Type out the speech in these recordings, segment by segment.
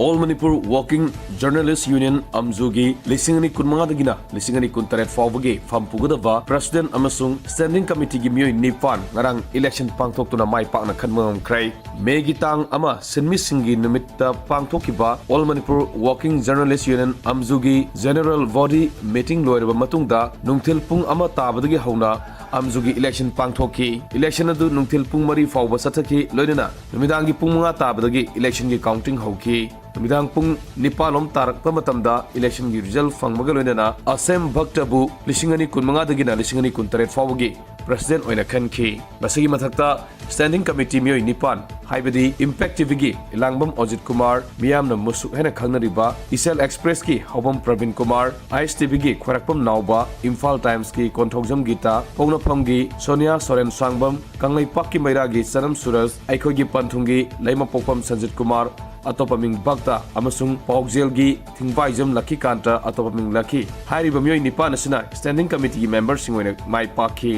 All Manipur Working Journalists Union Amzugi Lisingani Kunmangadagina Lisingani Kuntaret Fawbagi Fampugadava President Amasung Standing Committee gi Miyoi Nipan ngarang election pangthoktuna mai pakna khanmam krai Megi tang ama sinmi singi nimitta pangthokiba All Manipur Working Journalists Union Amzugi General Body Meeting loiraba matungda nungthil pung ama tabadagi hauna Amzugi election pangthoki election adu nungthil pung mari fawba sathaki loinana numidangi pung manga tabadagi election gi counting hauki numitang pung nipalom tarakpa matamda election gi result fangmaga loinana asem bhaktabu lisingani kunmanga dagina lisingani kuntaret fawgi president oina khanki basigi mathakta standing committee miyoi nipan haibadi impact tv gi ilangbam Ajit Kumar miyamna musuk hena khangnariba Isel Express ki hobam Pravin Kumar ISTV gi khwarakpam nauba Imphal Times ki konthokjam gita pongnapam gi Sonia Soren Sangbam kanglai pakki maira gi Sanam Suraj aikho gi panthungi laima pokpam Sanjit Kumar atopaming bakta amasung pokjel gi thingbaijam Lucky Kanta atopaming Lucky hairiba miyoi nipan asina standing committee gi members singoina mai pakki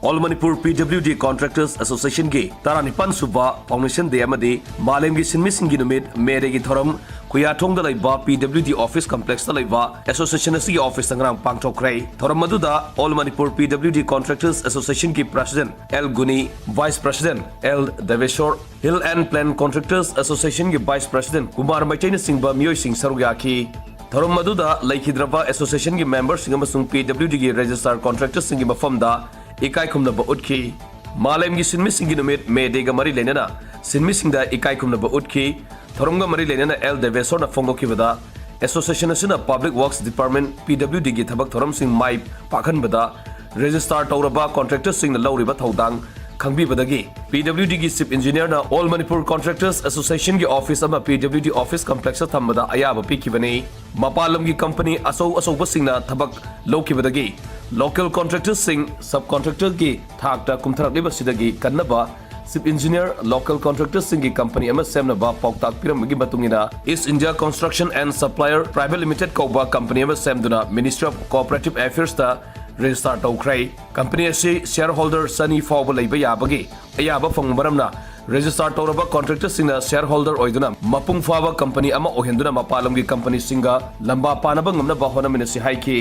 All Manipur PWD Contractors Association gi Taranipan Suba Foundation Day amadi Malem gi sinmising gi numit mere gi thoram Khuyathong da laiba PWD Office Complex da laiba Association asi office tangrang pangthokrai thoram maduda All Manipur PWD Contractors Association gi President L Guni Vice President L Deveshor Hill and Plan Contractors Association gi Vice President Kumar Maitaina Singba Miyoi Singh Sarugaki thoram maduda laikhidraba association gi members sing amasung PWD gi Register Contractors sing gi mafamda ikai khumnaba utki malem gi sinmi singi numit me dega mari lenana sinmi singda ikai khumnaba utki thoromga mari lenana L Devesor na fongoki bada association asina Public Works Department PWD gi thabak thorom sing mai pakhan bada register tawraba contractors sing na lawriba thodang khangbi badagi PWD gi Chief Engineer na All Manipur Contractors Association gi office ama PWD office complex thambada ayaba pikibani mapalam gi company asau basingna thabak lawkibadagi local contractors sing subcontractors gi thakta kumtharak libasidagi kannaba Chief Engineer local contractors sing gi company ama semnaba pauktak piramagi batungina East India Construction and Supplier Private Limited kauba company ama semduna Ministry of Cooperative Affairs ta register tawkrai company asi shareholder sani fawba leiba yabagi ayaba fangmaramna register tawraba contractors singna shareholder oiduna mapung faba company ama ohenduna mapalam gi company singa lamba panaba ngamna bahona minasi haiki